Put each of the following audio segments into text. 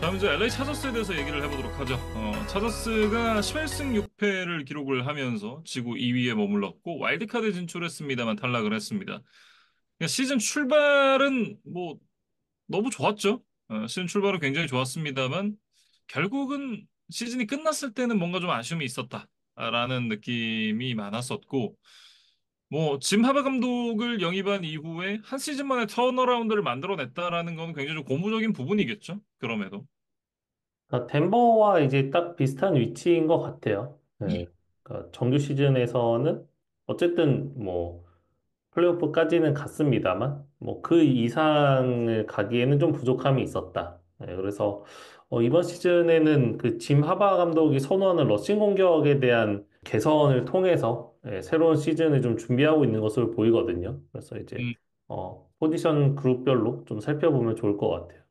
다음 이제 LA 차저스에 대해서 얘기를 해보도록 하죠. 차저스가 11승 6패를 기록을 하면서 지구 2위에 머물렀고 와일드카드 진출했습니다만 탈락을 했습니다. 그러니까 시즌 출발은 뭐 너무 좋았죠. 시즌 출발은 굉장히 좋았습니다만 결국은 시즌이 끝났을 때는 뭔가 좀 아쉬움이 있었다라는 느낌이 많았었고 뭐 짐 하바 감독을 영입한 이후에 한 시즌 만에 턴어라운드를 만들어냈다라는 건 굉장히 좀 고무적인 부분이겠죠. 그럼에도. 그러니까 덴버와 이제 딱 비슷한 위치인 것 같아요. 네. 그러니까 정규 시즌에서는 어쨌든 뭐 플레이오프까지는 갔습니다만 뭐 그 이상을 가기에는 좀 부족함이 있었다. 네. 그래서 이번 시즌에는 그 짐 하바 감독이 선호하는 러싱 공격에 대한 개선을 통해서 새로운 시즌을 좀 준비하고 있는 것으로 보이거든요. 그래서 이제 포지션 그룹별로 좀 살펴보면 좋을 것 같아요.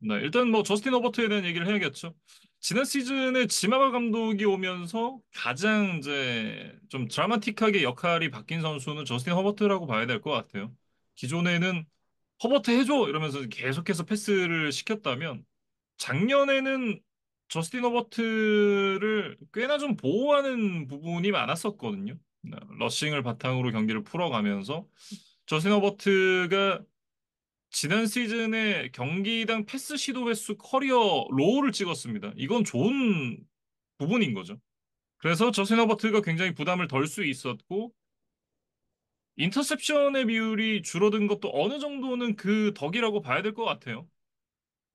네, 일단 뭐 저스틴 허버트에 대한 얘기를 해야겠죠. 지난 시즌에 지마바 감독이 오면서 가장 이제 좀 드라마틱하게 역할이 바뀐 선수는 저스틴 허버트라고 봐야 될 것 같아요. 기존에는 허버트 해줘 이러면서 계속해서 패스를 시켰다면 작년에는 저스틴 허버트를 꽤나 좀 보호하는 부분이 많았었거든요. 네, 러싱을 바탕으로 경기를 풀어가면서 저스틴 허버트가 지난 시즌에 경기당 패스 시도 횟수 커리어 로우를 찍었습니다. 이건 좋은 부분인 거죠. 그래서 저신 허버트가 굉장히 부담을 덜 수 있었고 인터셉션의 비율이 줄어든 것도 어느 정도는 그 덕이라고 봐야 될 것 같아요.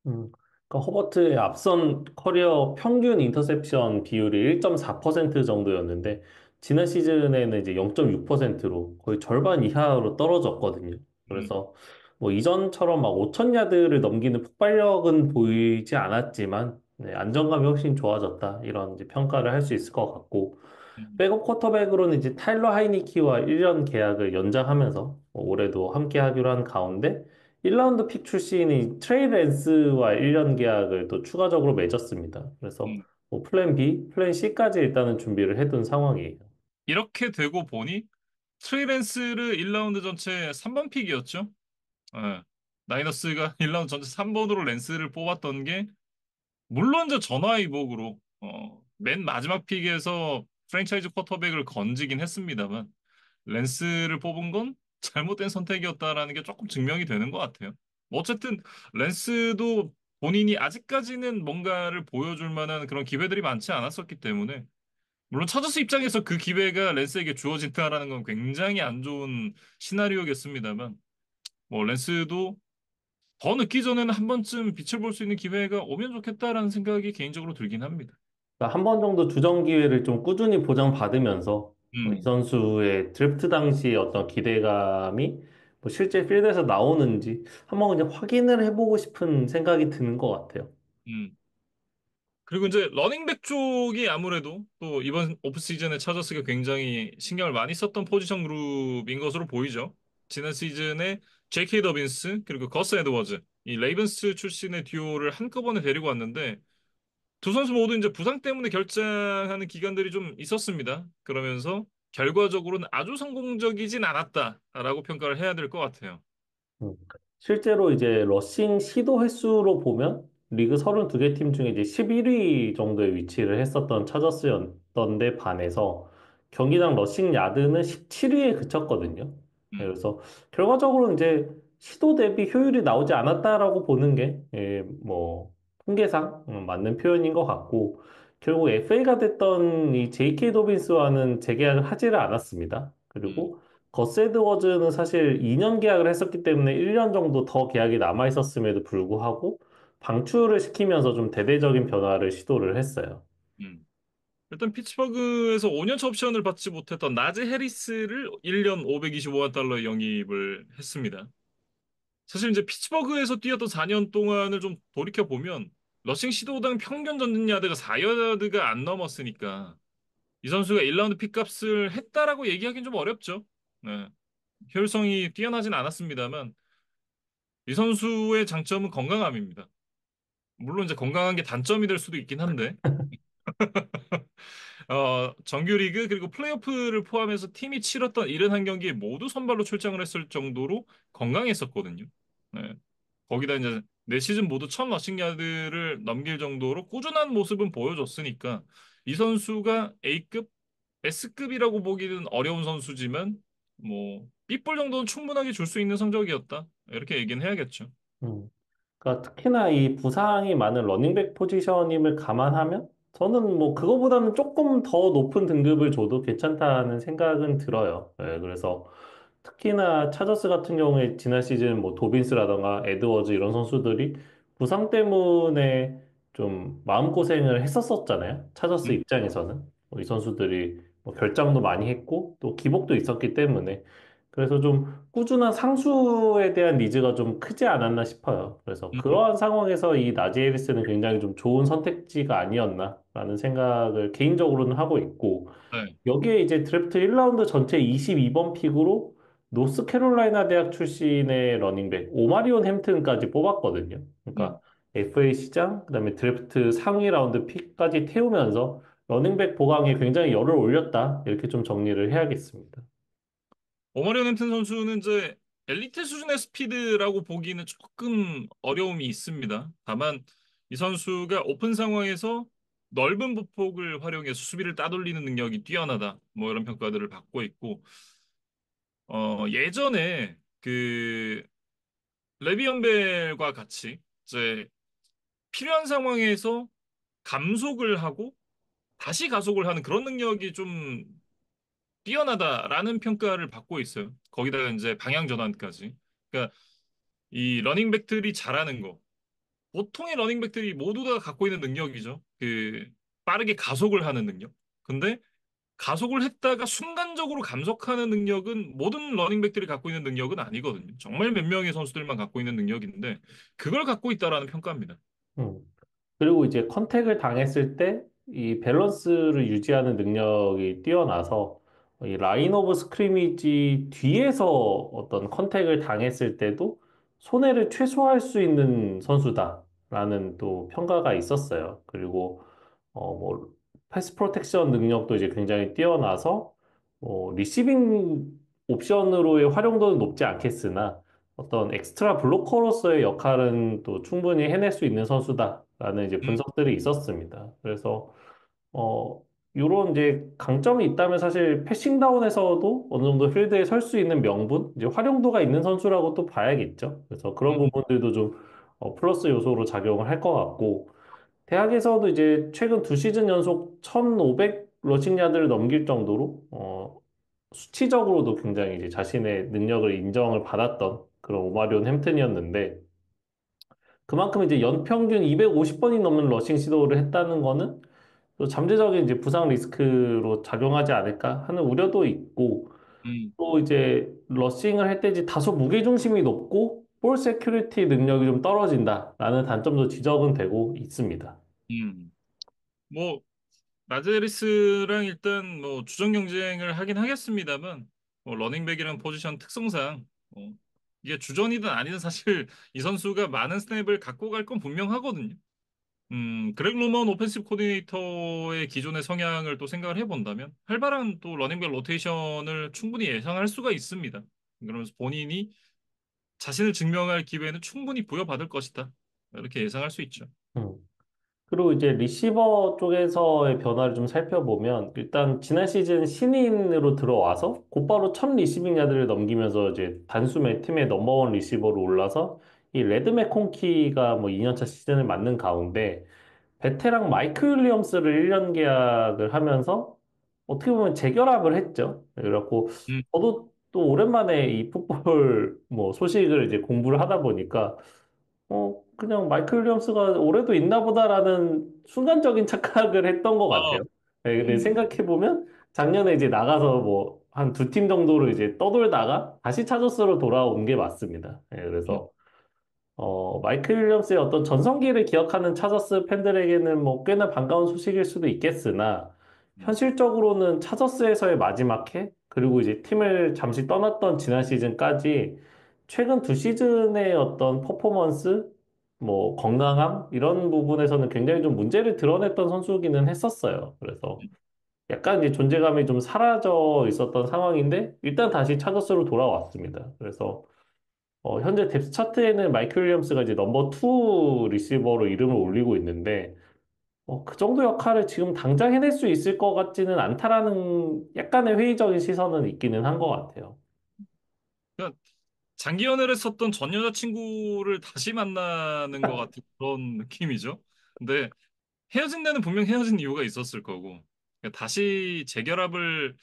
그러니까 허버트의 앞선 커리어 평균 인터셉션 비율이 1.4% 정도였는데 지난 시즌에는 이제 0.6%로 거의 절반 이하로 떨어졌거든요. 음, 그래서 뭐 이전처럼 막 5천 야드를 넘기는 폭발력은 보이지 않았지만 네, 안정감이 훨씬 좋아졌다 이런 이제 평가를 할 수 있을 것 같고 음, 백업 쿼터백으로는 이제 타일러 하이니키와 1년 계약을 연장하면서 올해도 함께 하기로 한 가운데 1라운드 픽 출신인 트레이 랜스와 1년 계약을 또 추가적으로 맺었습니다. 그래서 음. 뭐 플랜 B, 플랜 C까지 일단은 준비를 해둔 상황이에요. 이렇게 되고 보니 트레이랜스를 1라운드 전체 3번 픽이었죠. 예. 나이너스가 1라운드 전체 3번으로 랜스를 뽑았던 게 물론 저 전화위복으로 맨 마지막 픽에서 프랜차이즈 쿼터백을 건지긴 했습니다만 랜스를 뽑은 건 잘못된 선택이었다라는 게 조금 증명이 되는 것 같아요. 뭐 어쨌든 랜스도 본인이 아직까지는 뭔가를 보여줄 만한 그런 기회들이 많지 않았었기 때문에 물론 차저스 입장에서 그 기회가 랜스에게 주어진다라는 건 굉장히 안 좋은 시나리오겠습니다만 뭐 랜스도 더 늦기 전에는 한 번쯤 빛을 볼 수 있는 기회가 오면 좋겠다라는 생각이 개인적으로 들긴 합니다. 그러니까 한 번 정도 주전 기회를 좀 꾸준히 보장받으면서 이 음, 선수의 드래프트 당시의 어떤 기대감이 뭐 실제 필드에서 나오는지 한번 그냥 확인을 해보고 싶은 생각이 드는 것 같아요. 음. 그리고 이제 러닝백 쪽이 아무래도 또 이번 오프시즌에 차저스가 굉장히 신경을 많이 썼던 포지션 그룹인 것으로 보이죠. 지난 시즌에 J.K. 더빈스 그리고 거스 에드워즈 이 레이븐스 출신의 듀오를 한꺼번에 데리고 왔는데 두 선수 모두 이제 부상 때문에 결장하는 기간들이 좀 있었습니다. 그러면서 결과적으로는 아주 성공적이진 않았다라고 평가를 해야 될 것 같아요. 음. 실제로 이제 러싱 시도 횟수로 보면 리그 32개 팀 중에 이제 11위 정도에 위치를 했었던 차저스였던데 반해서 경기당 러싱 야드는 17위에 그쳤거든요. 네, 음, 그래서 결과적으로 이제 시도 대비 효율이 나오지 않았다라고 보는 게, 뭐, 통계상 맞는 표현인 것 같고, 결국 FA가 됐던 이 JK 도빈스와는 재계약을 하지를 않았습니다. 음, 그리고 거스 에드워즈는 사실 2년 계약을 했었기 때문에 1년 정도 더 계약이 남아 있었음에도 불구하고 방출을 시키면서 좀 대대적인 변화를 시도를 했어요. 음. 일단 피츠버그에서 5년차 옵션을 받지 못했던 나즈 해리스를 1년 525만 달러에 영입을 했습니다. 사실 이제 피츠버그에서 뛰었던 4년 동안을 좀 돌이켜 보면 러싱 시도당 평균 전진 야드가 4야드가 안 넘었으니까 이 선수가 1라운드 픽값을 했다라고 얘기하기는 좀 어렵죠. 네. 효율성이 뛰어나진 않았습니다만 이 선수의 장점은 건강함입니다. 물론 이제 건강한 게 단점이 될 수도 있긴 한데 정규리그 그리고 플레이오프를 포함해서 팀이 치렀던 71경기에 모두 선발로 출장을 했을 정도로 건강했었거든요. 네. 거기다 이제 네 시즌 모두 1000 러싱 야드를 넘길 정도로 꾸준한 모습은 보여줬으니까 이 선수가 A급, S급이라고 보기는 어려운 선수지만 뭐 B볼 정도는 충분하게 줄 수 있는 성적이었다. 이렇게 얘기는 해야겠죠. 음. 그러니까 특히나 이 부상이 많은 러닝백 포지션임을 감안하면 저는 뭐 그거보다는 조금 더 높은 등급을 줘도 괜찮다는 생각은 들어요. 네, 그래서 특히나 차저스 같은 경우에 지난 시즌 뭐 도빈스라던가 에드워즈 이런 선수들이 부상 때문에 좀 마음고생을 했었었잖아요. 차저스 음, 입장에서는. 뭐이 선수들이 뭐 결장도 많이 했고 또 기복도 있었기 때문에 그래서 좀 꾸준한 상수에 대한 니즈가 좀 크지 않았나 싶어요. 그래서 음, 그러한 상황에서 이 나지 해리스는 굉장히 좀 좋은 선택지가 아니었나라는 생각을 개인적으로는 하고 있고 네. 여기에 이제 드래프트 1라운드 전체 22번 픽으로 노스캐롤라이나 대학 출신의 러닝백 오마리온 햄튼까지 뽑았거든요. 음. 그러니까 FA 시장, 그다음에 드래프트 상위 라운드 픽까지 태우면서 러닝백 보강에 굉장히 열을 올렸다. 이렇게 좀 정리를 해야겠습니다. 오마리온 햄튼 선수는 이제 엘리트 수준의 스피드라고 보기는 조금 어려움이 있습니다. 다만 이 선수가 오픈 상황에서 넓은 보폭을 활용해서 수비를 따돌리는 능력이 뛰어나다. 뭐 이런 평가들을 받고 있고 예전에 그 레비언 벨과 같이 이제 필요한 상황에서 감속을 하고 다시 가속을 하는 그런 능력이 좀 뛰어나다라는 평가를 받고 있어요. 거기다가 이제 방향 전환까지. 그러니까 이 러닝백들이 잘하는 거. 보통의 러닝백들이 모두 다 갖고 있는 능력이죠. 그 빠르게 가속을 하는 능력. 근데 가속을 했다가 순간적으로 감속하는 능력은 모든 러닝백들이 갖고 있는 능력은 아니거든요. 정말 몇 명의 선수들만 갖고 있는 능력인데 그걸 갖고 있다라는 평가입니다. 음. 그리고 이제 컨택을 당했을 때 이 밸런스를 유지하는 능력이 뛰어나서 이 라인 오브 스크리미지 뒤에서 어떤 컨택을 당했을 때도 손해를 최소화할 수 있는 선수다라는 또 평가가 있었어요. 그리고 뭐 패스 프로텍션 능력도 이제 굉장히 뛰어나서 리시빙 옵션으로의 활용도는 높지 않겠으나 어떤 엑스트라 블로커로서의 역할은 또 충분히 해낼 수 있는 선수다라는 이제 음, 분석들이 있었습니다. 그래서 어 요런 이제 강점이 있다면 사실 패싱 다운에서도 어느 정도 필드에 설 수 있는 명분, 이제 활용도가 있는 선수라고 또 봐야겠죠. 그래서 그런 음, 부분들도 좀 플러스 요소로 작용을 할 것 같고 대학에서도 이제 최근 두 시즌 연속 1,500 러싱 야드를 넘길 정도로 수치적으로도 굉장히 이제 자신의 능력을 인정을 받았던 그런 오마리온 햄튼이었는데 그만큼 이제 연평균 250번이 넘는 러싱 시도를 했다는 거는 또 잠재적인 이제 부상 리스크로 작용하지 않을까 하는 우려도 있고 음, 또 이제 러싱을 할 때 이제 다소 무게중심이 높고 볼 세큐리티 능력이 좀 떨어진다라는 단점도 지적은 되고 있습니다. 음. 뭐 나제리스랑 일단 뭐 주전 경쟁을 하긴 하겠습니다만 뭐 러닝백이라는 포지션 특성상 이게 주전이든 아니든 사실 이 선수가 많은 스냅을 갖고 갈 건 분명하거든요. 그렉 로먼 오펜시브 코디네이터의 기존의 성향을 또 생각을 해본다면 활발한 또 러닝백 로테이션을 충분히 예상할 수가 있습니다. 그러면서 본인이 자신을 증명할 기회는 충분히 부여받을 것이다. 이렇게 예상할 수 있죠. 음. 그리고 이제 리시버 쪽에서의 변화를 좀 살펴보면 일단 지난 시즌 신인으로 들어와서 곧바로 첫 리시빙 야드를 넘기면서 이제 단숨에 팀의 넘버원 리시버로 올라서 이 레드 맥콘키가 뭐 2년차 시즌을 맞는 가운데 베테랑 마이크 윌리엄스를 1년 계약을 하면서 어떻게 보면 재결합을 했죠. 그래갖고 음, 저도 또 오랜만에 이 풋볼 뭐 소식을 이제 공부를 하다 보니까 그냥 마이클 윌리엄스가 올해도 있나 보다라는 순간적인 착각을 했던 것 아, 같아요. 네, 근데 음, 생각해보면 작년에 이제 나가서 뭐 한 두 팀 정도로 이제 떠돌다가 다시 차저스로 돌아온 게 맞습니다. 네, 음, 그래서 마이클 윌리엄스의 어떤 전성기를 기억하는 차저스 팬들에게는 뭐 꽤나 반가운 소식일 수도 있겠으나 음, 현실적으로는 차저스에서의 마지막 해 그리고 이제 팀을 잠시 떠났던 지난 시즌까지 최근 두 시즌의 어떤 퍼포먼스 뭐 건강함 이런 부분에서는 굉장히 좀 문제를 드러냈던 선수기는 했었어요. 그래서 약간 이제 존재감이 좀 사라져 있었던 상황인데 일단 다시 차저스로 돌아왔습니다. 그래서 현재 뎁스 차트에는 마이크 윌리엄스가 이제 넘버 투 리시버로 이름을 올리고 있는데, 그 정도 역할을 지금 당장 해낼 수 있을 것 같지는 않다라는 약간의 회의적인 시선은 있기는 한 것 같아요. 그러니까 장기 연애를 했었던 전 여자친구를 다시 만나는 것 같은 그런 느낌이죠. 근데 헤어진 데는 분명 헤어진 이유가 있었을 거고 그러니까 다시 재결합을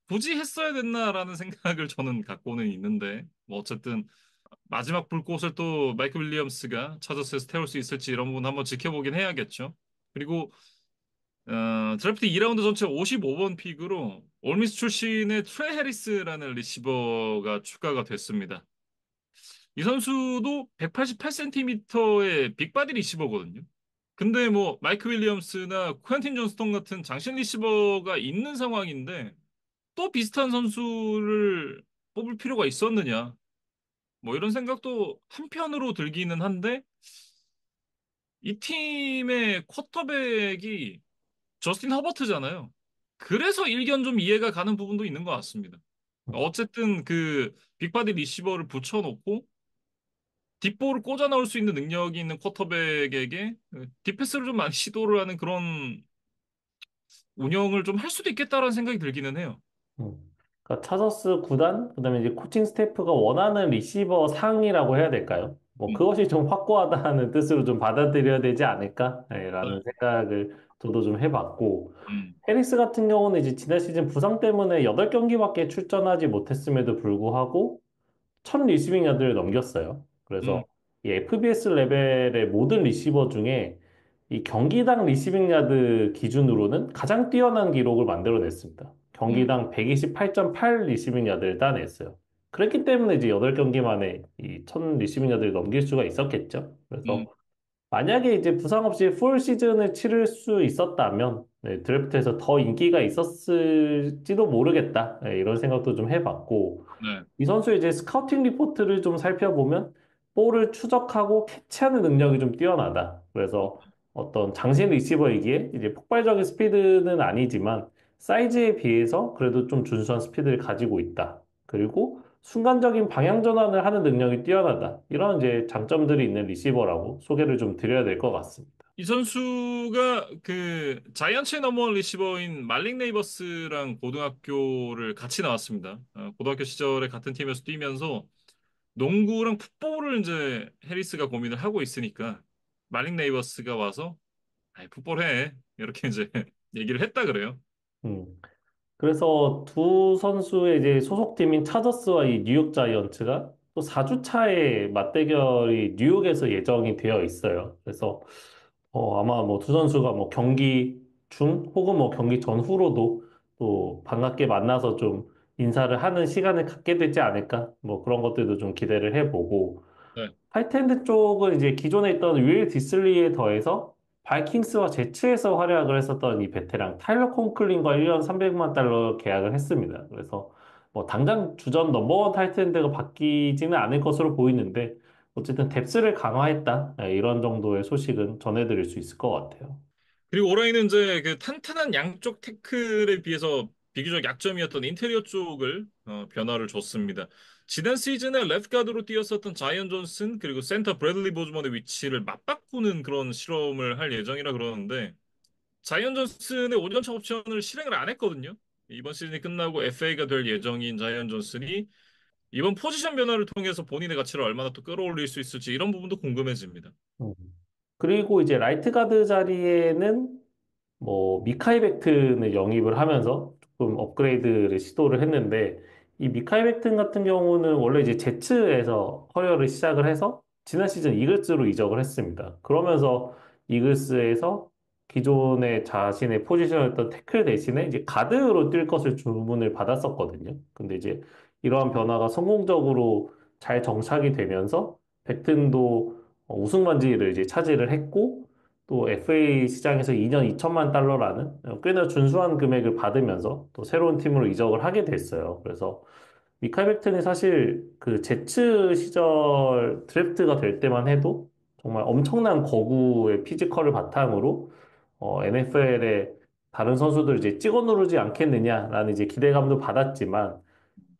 굳이 했어야 됐나라는 생각을 저는 갖고는 있는데 뭐 어쨌든 마지막 불꽃을 또 마이크 윌리엄스가 차저스에서 태울 수 있을지 이런 부분 한번 지켜보긴 해야겠죠. 그리고 드래프트 2라운드 전체 55번 픽으로 올미스 출신의 트레 해리스라는 리시버가 추가가 됐습니다. 이 선수도 188cm의 빅바디 리시버거든요. 근데 뭐 마이크 윌리엄스나 퀸틴 존스톤 같은 장신 리시버가 있는 상황인데 또 비슷한 선수를 뽑을 필요가 있었느냐. 뭐 이런 생각도 한편으로 들기는 한데 이 팀의 쿼터백이 저스틴 허버트잖아요. 그래서 일견 좀 이해가 가는 부분도 있는 것 같습니다. 어쨌든 그 빅바디 리시버를 붙여놓고 딥볼을 꽂아 넣을 수 있는 능력이 있는 쿼터백에게 딥패스를 좀 많이 시도를 하는 그런 운영을 좀 할 수도 있겠다라는 생각이 들기는 해요. 음. 그러니까 차저스 구단, 그다음에 이제 코칭 스태프가 원하는 리시버 상이라고 해야 될까요? 뭐 음, 그것이 좀 확고하다는 뜻으로 좀 받아들여야 되지 않을까? 네, 라는 생각을 저도 좀 해봤고, 음, 해리스 같은 경우는 이제 지난 시즌 부상 때문에 8경기밖에 출전하지 못했음에도 불구하고 천 리시빙 야드를 넘겼어요. 음, 그래서 이 FBS 레벨의 모든 리시버 중에 이 경기당 리시빙 야드 기준으로는 가장 뛰어난 기록을 만들어냈습니다. 음, 경기당 128.8 리시빙 야드를 따냈어요. 그랬기 때문에 이제 8경기 만에 이 천 리시빙 야드를 넘길 수가 있었겠죠. 음, 그래서 만약에 이제 부상 없이 풀 시즌을 치를 수 있었다면 드래프트에서 더 인기가 있었을지도 모르겠다. 이런 생각도 좀 해봤고 네, 이 선수의 이제 스카우팅 리포트를 좀 살펴보면 볼을 추적하고 캐치하는 능력이 좀 뛰어나다. 그래서 어떤 장신 리시버이기에 이제 폭발적인 스피드는 아니지만 사이즈에 비해서 그래도 좀 준수한 스피드를 가지고 있다. 그리고 순간적인 방향 전환을 하는 능력이 뛰어나다. 이런 이제 장점들이 있는 리시버라고 소개를 좀 드려야 될 것 같습니다. 이 선수가 그 자이언츠의 넘버원 리시버인 말릭 네이버스랑 고등학교를 같이 나왔습니다. 고등학교 시절에 같은 팀에서 뛰면서 농구랑 풋볼을 이제 해리스가 고민을 하고 있으니까 말릭 네이버스가 와서 아이 풋볼 해 이렇게 이제 얘기를 했다 그래요. 음. 그래서 두 선수의 이제 소속팀인 차저스와 이 뉴욕 자이언츠가 또 4주 차에 맞대결이 뉴욕에서 예정이 되어 있어요. 그래서 아마 뭐 두 선수가 뭐 경기 중 혹은 뭐 경기 전후로도 또 반갑게 만나서 좀 인사를 하는 시간을 갖게 되지 않을까? 뭐 그런 것들도 좀 기대를 해보고 네, 타이트엔드 쪽은 이제 기존에 있던 윌 디슬리에 더해서 바이킹스와 제츠에서 활약을 했었던 이 베테랑 타일러 콘클린과 1년 300만 달러 계약을 했습니다. 그래서 뭐 당장 주전 넘버원 타이트엔드가 바뀌지는 않을 것으로 보이는데 어쨌든 뎁스를 강화했다. 이런 정도의 소식은 전해드릴 수 있을 것 같아요. 그리고 올해는 이제 그 탄탄한 양쪽 태클에 비해서 비교적 약점이었던 인테리어 쪽을 변화를 줬습니다. 지난 시즌에 레프트 가드로 뛰었었던 자이언 존슨 그리고 센터 브래들리 보즈먼의 위치를 맞바꾸는 그런 실험을 할 예정이라 그러는데 자이언 존슨의 5년차 옵션을 실행을 안 했거든요. 이번 시즌이 끝나고 FA가 될 예정인 자이언 존슨이 이번 포지션 변화를 통해서 본인의 가치를 얼마나 또 끌어올릴 수 있을지 이런 부분도 궁금해집니다. 음. 그리고 이제 라이트 가드 자리에는 뭐 미카이 벡튼을 영입을 하면서 조금 업그레이드를 시도를 했는데 이 미카이 벡튼 같은 경우는 원래 이제 제츠에서 커리어를 시작을 해서 지난 시즌 이글스로 이적을 했습니다. 그러면서 이글스에서 기존의 자신의 포지션이었던 태클 대신에 이제 가드로 뛸 것을 주문을 받았었거든요. 근데 이제 이러한 변화가 성공적으로 잘 정착이 되면서 벡튼도 우승 반지를 이제 차지를 했고 또 FA 시장에서 2년 2천만 달러라는 꽤나 준수한 금액을 받으면서 또 새로운 팀으로 이적을 하게 됐어요. 그래서 미카엘 벡튼이 사실 그 제츠 시절 드래프트가 될 때만 해도 정말 엄청난 거구의 피지컬을 바탕으로 NFL에 다른 선수들 이제 찍어 누르지 않겠느냐라는 이제 기대감도 받았지만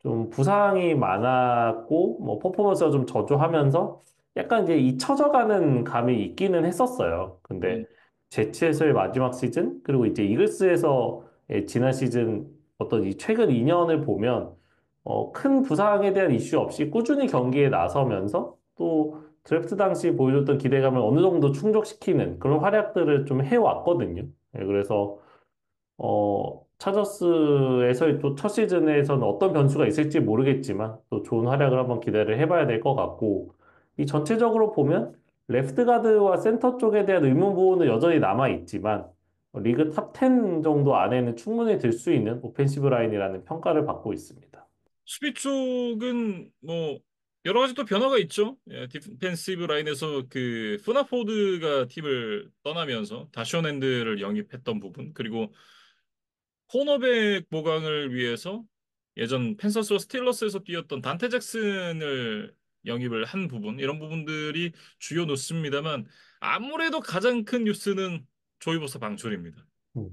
좀 부상이 많았고, 뭐, 퍼포먼스가 좀 저조하면서 약간 이제 잊혀져가는 감이 있기는 했었어요. 음. 근데 제치에서의 마지막 시즌, 그리고 이제 이글스에서의 지난 시즌 어떤 이 최근 2년을 보면, 큰 부상에 대한 이슈 없이 꾸준히 경기에 나서면서 또 드래프트 당시 보여줬던 기대감을 어느 정도 충족시키는 그런 활약들을 좀 해왔거든요. 예, 그래서 차저스에서의 또 첫 시즌에서는 어떤 변수가 있을지 모르겠지만 또 좋은 활약을 한번 기대를 해봐야 될 것 같고 이 전체적으로 보면 레프트 가드와 센터 쪽에 대한 의문 부호는 여전히 남아 있지만 리그 탑 10 정도 안에는 충분히 들 수 있는 오펜시브 라인이라는 평가를 받고 있습니다. 수비 쪽은 뭐 여러 가지 또 변화가 있죠. 예, 디펜시브 라인에서 그 푸나포드가 팀을 떠나면서 다시온 핸드를 영입했던 부분, 그리고 코너백 보강을 위해서 예전 펜서스와 스틸러스에서 뛰었던 단테 잭슨을 영입을 한 부분, 이런 부분들이 주요 뉴스입니다만 아무래도 가장 큰 뉴스는 조이 보사 방출입니다. 음.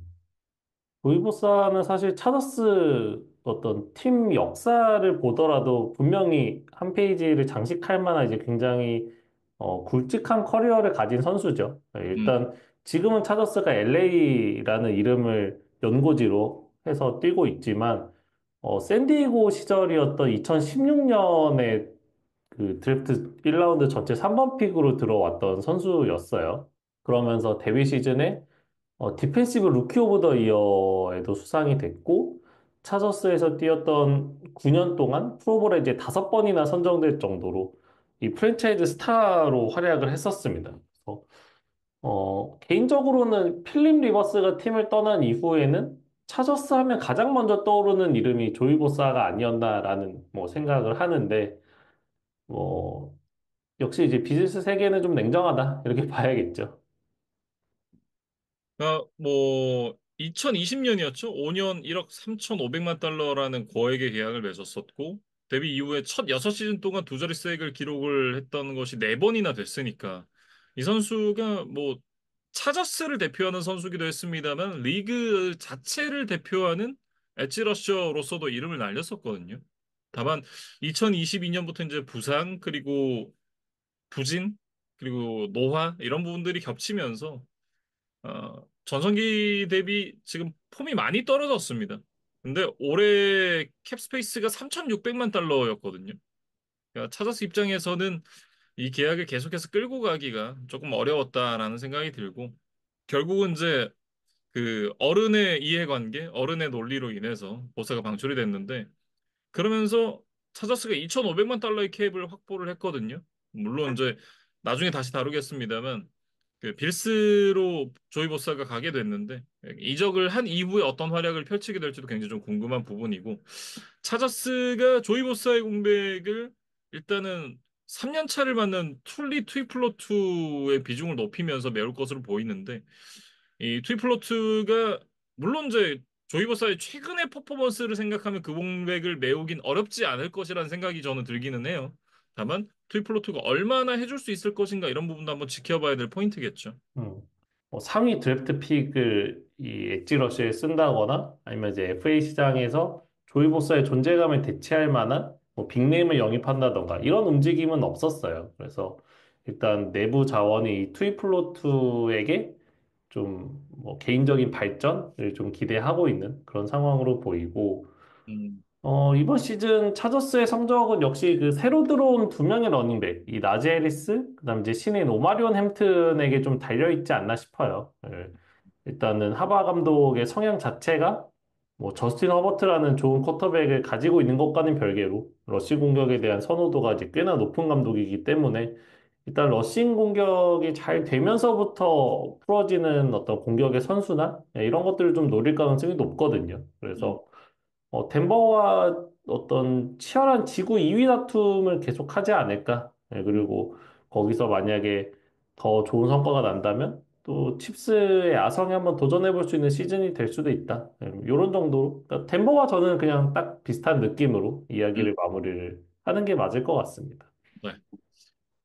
도이보사는 사실 차더스 어떤 팀 역사를 보더라도 분명히 한 페이지를 장식할 만한 이제 굉장히 굵직한 커리어를 가진 선수죠. 음. 일단 지금은 차더스가 LA라는 이름을 연고지로 해서 뛰고 있지만 샌디에고 시절이었던 2016년에 그 드래프트 1라운드 전체 3번 픽으로 들어왔던 선수였어요. 그러면서 데뷔 시즌에 디펜시브 루키 오브 더 이어에도 수상이 됐고, 차저스에서 뛰었던 9년 동안 프로볼에 이제 5번이나 선정될 정도로 이 프랜차이즈 스타로 활약을 했었습니다. 그래서, 개인적으로는 필립 리버스가 팀을 떠난 이후에는 차저스 하면 가장 먼저 떠오르는 이름이 조이 보사가 아니었나라는 뭐 생각을 하는데, 뭐, 역시 이제 비즈니스 세계는 좀 냉정하다. 이렇게 봐야겠죠. 뭐 2020년이었죠. 5년 1억 3,500만 달러라는 거액의 계약을 맺었었고 데뷔 이후에 첫 6시즌 동안 두 자릿수 획을 기록을 했던 것이 4번이나 됐으니까 이 선수가 뭐 차저스를 대표하는 선수기도 했습니다만 리그 자체를 대표하는 엣지 러셔로서도 이름을 날렸었거든요. 다만 2022년부터 이제 부상 그리고 부진 그리고 노화 이런 부분들이 겹치면서 전성기 대비 지금 폼이 많이 떨어졌습니다. 근데 올해 캡스페이스가 3,600만 달러였거든요. 그러니까 차저스 입장에서는 이 계약을 계속해서 끌고 가기가 조금 어려웠다라는 생각이 들고 결국은 이제 그 어른의 이해관계, 어른의 논리로 인해서 보사가 방출이 됐는데 그러면서 차저스가 2,500만 달러의 캡을 확보를 했거든요. 물론 이제 나중에 다시 다루겠습니다만 그 빌스로 조이 보사가 가게 됐는데 이적을 한 이후에 어떤 활약을 펼치게 될지도 굉장히 좀 궁금한 부분이고 차저스가 조이 보사의 공백을 일단은 3년 차를 맞는 툴리 트위플로투의 비중을 높이면서 메울 것으로 보이는데 이 트위플로투가 물론 이제 조이 보사의 최근의 퍼포먼스를 생각하면 그 공백을 메우긴 어렵지 않을 것이라는 생각이 저는 들기는 해요. 다만 트위플로투가 얼마나 해줄 수 있을 것인가 이런 부분도 한번 지켜봐야 될 포인트겠죠. 음. 3위 드래프트 픽을 이 엣지 러시에 쓴다거나 아니면 이제 FA 시장에서 조이 보스의 존재감을 대체할 만한 뭐 빅네임을 영입한다던가 이런 움직임은 없었어요. 그래서 일단 내부 자원이 이 투이플로트에게 좀 뭐 개인적인 발전을 좀 기대하고 있는 그런 상황으로 보이고 음. 이번 시즌 차저스의 성적은 역시 그 새로 들어온 두 명의 러닝백, 이 나지 해리스, 그다음 이제 신인 오마리온 햄튼에게 좀 달려있지 않나 싶어요. 예. 일단은 하바 감독의 성향 자체가 뭐 저스틴 허버트라는 좋은 쿼터백을 가지고 있는 것과는 별개로 러시 공격에 대한 선호도가 이제 꽤나 높은 감독이기 때문에 일단 러싱 공격이 잘 되면서부터 풀어지는 어떤 공격의 선수나 이런 것들을 좀 노릴 가능성이 높거든요. 음. 그래서 덴버와 어떤 치열한 지구 2위 다툼을 계속하지 않을까. 예, 음. 그리고 거기서 만약에 더 좋은 성과가 난다면 또 칩스의 아성에 한번 도전해 볼 수 있는 시즌이 될 수도 있다. 이런 정도로. 그러니까 덴버와 저는 그냥 딱 비슷한 느낌으로 음. 이야기를 마무리를 하는 게 맞을 것 같습니다. 네.